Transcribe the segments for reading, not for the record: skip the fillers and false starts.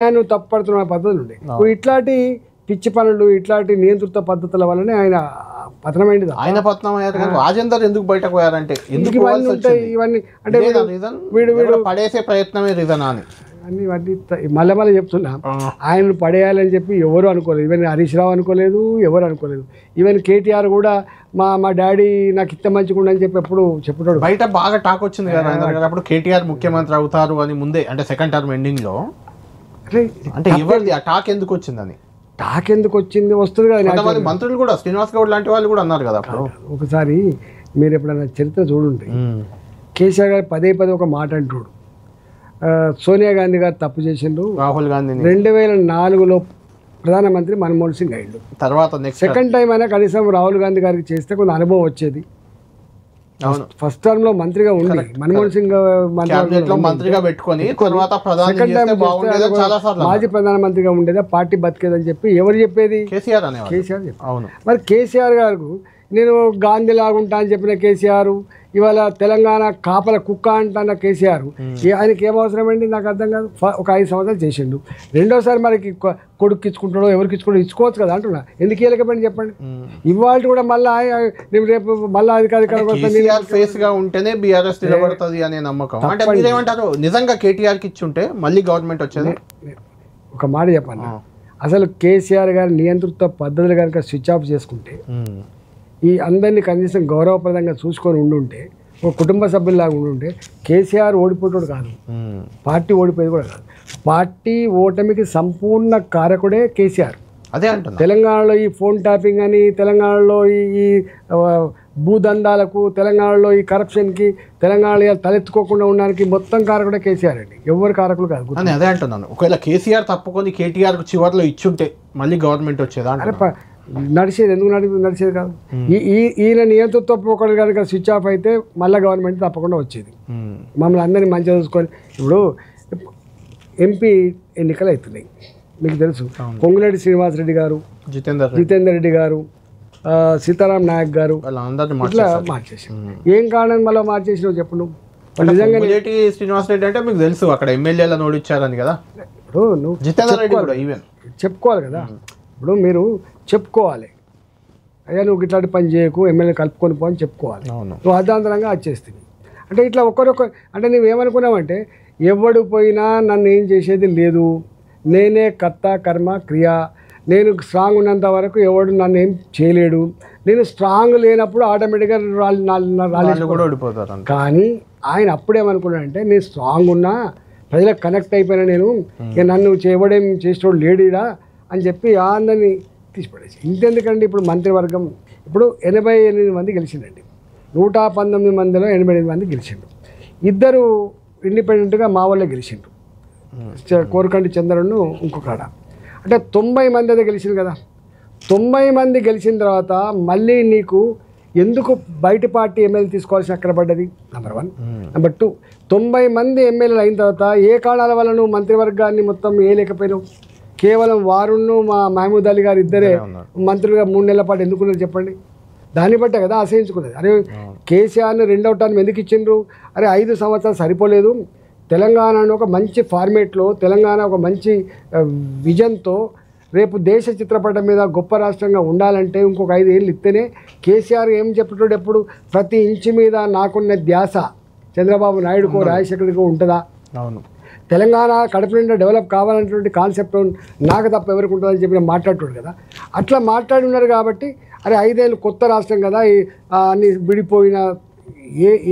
నువ్వు తప్పుపడుతున్న పద్ధతులు ఉండే ఇట్లాంటి పిచ్చి పనులు ఇట్లాంటి నియంత్రిత పద్ధతుల వల్లనే ఆయన పతనమైంది. ఆయన పతనం అయ్యారు కానీ రాజేందర్ ఎందుకు బయటకు పోయారంటే ఇవన్నీ అంటే వీడు పడేసే ప్రయత్నమే రీజన్ అని అన్ని వాటి మళ్ళీ చెప్తున్నా. ఆయనను పడేయాలని చెప్పి ఎవరు అనుకోలేదు. ఈవెన్ హరీష్ రావు అనుకోలేదు, ఎవరు అనుకోలేదు. ఈవెన్ కేటీఆర్ కూడా మా డాడీ నాకు ఇంత మంచిగా ఉండని చెప్పి ఎప్పుడు చెప్పుతాడు. బయట బాగా టాక్ వచ్చింది కదా అప్పుడు కేటీఆర్ ముఖ్యమంత్రి అవుతారు అని ముందే, అంటే సెకండ్ టర్మ్ ఎండింగ్ లో. అంటే ఎవరిది ఆ టాక్ ఎందుకు వచ్చిందని? టాక్ ఎందుకు వచ్చింది వస్తుంది కదా. మంత్రులు కూడా శ్రీనివాస్ గౌడ్ లాంటి వాళ్ళు కూడా అన్నారు కదా అప్పుడు. ఒకసారి మీరు ఎప్పుడైనా చరిత్ర చూడండి, కేసీఆర్ గారు పదే ఒక మాట అంటాడు, సోనియా గాంధీ గారు తప్పు చేసిండ్రు, రాహుల్ గాంధీ 2004లో ప్రధానమంత్రి మన్మోహన్ సింగ్ అయ్యిండు. తర్వాత సెకండ్ టైం అయినా కనీసం రాహుల్ గాంధీ గారికి చేస్తే కొంత అనుభవం వచ్చేది. ఫస్ట్ టర్మ్ లో మంత్రిగా ఉండి మన్మోహన్ సింగ్ మంత్రిగా పెట్టుకొని సెకండ్ టైం మాజీ ప్రధానమంత్రిగా ఉండేదా పార్టీ బతికేదని చెప్పి ఎవరు చెప్పేది? కేసీఆర్ చెప్పారు. మరి కేసీఆర్ గారు నేను గాంధీ లాగుంటా అని చెప్పిన కేసీఆర్, ఇవాళ తెలంగాణ కాపల కుక్క అంటున్న కేసీఆర్, ఆయనకి ఏం అవసరం అండి? నాకు అర్థం కాదు. ఒక 5 సంవత్సరాలు చేసిండు, రెండోసారి మనకి కొడుకు ఇచ్చుకుంటాడో ఎవరికి ఇచ్చుకోవచ్చు కదా అంటున్నా. ఎందుకు ఇవ్వలేకపోయింది చెప్పండి? ఇవాళ కూడా మళ్ళీ రేపు మళ్ళీ అధికారిక ఫేస్ గా ఉంటేనే బీఆర్ఎస్ నిలబడుతుంది అనే నమ్మకం. అంటే మీరేమంటారు, నిజంగా కేటీఆర్కి ఇచ్చుంటే మళ్ళీ గవర్నమెంట్ వచ్చేది? ఒక మాట చెప్పండి, అసలు కేసీఆర్ గారి నియంత్రిత పద్ధతులు కనుక స్విచ్ ఆఫ్ చేసుకుంటే, ఈ అందరినీ కనీసం గౌరవప్రదంగా చూసుకొని ఉండుంటే, ఒక కుటుంబ సభ్యుల్లాగా ఉండుంటే కేసీఆర్ ఓడిపోతాడు కాదు, పార్టీ ఓడిపోయేది కూడా కాదు. పార్టీ ఓటమికి సంపూర్ణ కారకుడే కేసీఆర్. అదే అంటున్నా. తెలంగాణలో ఈ ఫోన్ ట్యాపింగ్ అని, తెలంగాణలో ఈ భూదందాలకు, తెలంగాణలో ఈ కరప్షన్కి, తెలంగాణ తలెత్తుకోకుండా ఉండడానికి మొత్తం కారకుడే కేసీఆర్ అండి, ఎవరు కారకులు కాదు. అదే అంటున్నాను. ఒకవేళ కేసీఆర్ తప్పుకొని కేటీఆర్ చివరిలో ఇచ్చుంటే మళ్ళీ గవర్నమెంట్ వచ్చేదా? నడిచేది ఎందుకు నడిచేది కాదు. ఈయన నియంతృత్వ ఒకటి కనుక స్విచ్ ఆఫ్ అయితే మళ్ళీ గవర్నమెంట్ తప్పకుండా వచ్చేది. మమ్మల్ని అందరినీ మంచిగా చూసుకొని, ఇప్పుడు ఎంపీ ఎన్నికలు అవుతున్నాయి మీకు తెలుసు. పొంగులేటి శ్రీనివాసరెడ్డి గారు, జితేందర్ రెడ్డి గారు, సీతారాం నాయక్ గారు ఇట్లా మార్చేసారు. ఏం కారణం మళ్ళీ మార్చేసినావు చెప్పు నువ్వు? నిజంగా శ్రీనివాసరెడ్డి అంటే మీకు తెలుసు అక్కడ ఎమ్మెల్యేలను ఓడిచ్చారని కదా. ఇప్పుడు నువ్వు చెప్పుకోవాలి కదా. ఇప్పుడు మీరు చెప్పుకోవాలి, అయ్యా నువ్వు ఇట్లాంటి పని చేయకు, ఎమ్మెల్యే కలుపుకొని పో అని చెప్పుకోవాలి. నువ్వు అర్ధాంతరంగా వచ్చేస్తుంది. అంటే ఇట్లా ఒకరొకరు అంటే నువ్వేమనుకున్నావంటే, ఎవడు పోయినా నన్ను ఏం చేసేది లేదు, నేనే కర్త కర్మ క్రియ, నేను స్ట్రాంగ్ ఉన్నంత వరకు ఎవడు నన్ను ఏం చేయలేడు, నేను స్ట్రాంగ్ లేనప్పుడు ఆటోమేటిక్గా ఓడిపోతారు. కానీ ఆయన అప్పుడేమనుకున్నాడంటే, నేను స్ట్రాంగ్ ఉన్నా, ప్రజలకు కనెక్ట్ అయిపోయినా, నేను ఇక నన్ను చేయబడేం చేసేవాడు లేడీడా అని చెప్పి అందరినీ తీసిపడేసి. ఇంతెందుకండి, ఇప్పుడు మంత్రివర్గం ఇప్పుడు 88 మంది గెలిచిందండి. 119 మందిలో 88 మంది గెలిచిండు. 2 ఇండిపెండెంట్గా మా వాళ్ళే గెలిచిండ్రు, కోరకంటి చంద్రను ఇంకొకడ. అంటే 90 మంది అయితే గెలిచింది కదా. 90 మంది గెలిచిన తర్వాత మళ్ళీ నీకు ఎందుకు బయట పార్టీ ఎమ్మెల్యే తీసుకోవాల్సిన అక్కడ పడ్డది? నెంబర్ 1. నెంబర్ 2, 90 మంది ఎమ్మెల్యేలు అయిన తర్వాత ఏ కారణాల వల్ల నువ్వు మంత్రివర్గాన్ని మొత్తం వేయలేకపోయినావు? కేవలం వారును మా మహమూద్ అలీ గారు ఇద్దరే మంత్రులుగా 3 నెలల పాటు ఎందుకున్నారు చెప్పండి? దాన్ని బట్టే కదా ఆశ్రయించుకున్నది. అరే కేసీఆర్ని 2వ టర్మ్ ఎందుకు ఇచ్చిండ్రు? అరే 5 సంవత్సరాలు సరిపోలేదు, తెలంగాణను ఒక మంచి ఫార్మేట్లో, తెలంగాణ ఒక మంచి విజన్తో రేపు దేశ చిత్రపటం మీద గొప్ప రాష్ట్రంగా ఉండాలంటే ఇంకొక 5 ఏళ్ళు ఇస్తేనే. కేసీఆర్ ఏం చెప్పేటోడు ఎప్పుడు, ప్రతి ఇంచు మీద నాకున్న ధ్యాస చంద్రబాబు నాయుడుకో రాజశేఖర్కో ఉంటుందా? అవును. తెలంగాణ కడుపు నిండా డెవలప్ కావాలనేటువంటి కాన్సెప్ట్ నాకు తప్ప ఎవరికి ఉంటుందని చెప్పి మాట్లాడుతాడు కదా. అట్లా మాట్లాడి ఉన్నారు కాబట్టి అరే 5 ఏళ్ళు కొత్త రాష్ట్రం కదా, అన్ని విడిపోయిన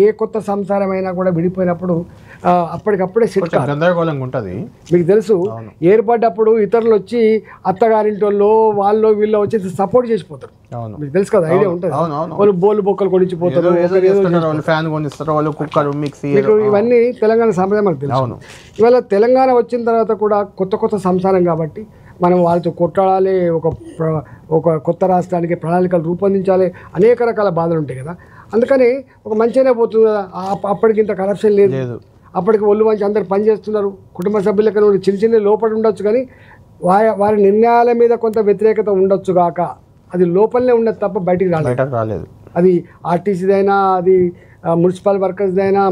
ఏ కొత్త సంసారమైనా కూడా విడిపోయినప్పుడు అప్పటికప్పుడే సెట్ గందరగోళంగా ఉంటుంది. మీకు తెలుసు, ఏర్పడ్డప్పుడు ఇతరులు వచ్చి అత్తగారింటి వాళ్ళు వీళ్ళు వచ్చి సపోర్ట్ చేసిపోతారు. మీకు తెలుసు కదా, ఐడియా ఉంటుంది. వాళ్ళు బోళ్ళు బొక్కలు కొనిచ్చిపోతారు, ఇవన్నీ తెలంగాణ సాంప్రదాయం మనకు తెలుసు. ఇవాళ తెలంగాణ వచ్చిన తర్వాత కూడా కొత్త సంసారం కాబట్టి మనం వాళ్ళతో కొట్టాడాలి, ఒక కొత్త రాష్ట్రానికి ప్రణాళికలు రూపొందించాలి, అనేక రకాల బాధలు ఉంటాయి కదా. అందుకని ఒక మంచిగానే పోతుంది కదా. అప్పటికి ఇంత కరప్షన్ లేదు, అప్పటికి ఒళ్ళు మంచి అందరు పనిచేస్తున్నారు, కుటుంబ సభ్యులకి చిన్న లోపల ఉండొచ్చు, కానీ వారి నిర్ణయాల మీద కొంత వ్యతిరేకత ఉండొచ్చు గాక, అది లోపలనే ఉండదు తప్ప బయటికి రాలేదు. అది ఆర్టీసీదైనా, అది మున్సిపల్ వర్కర్స్దైనా,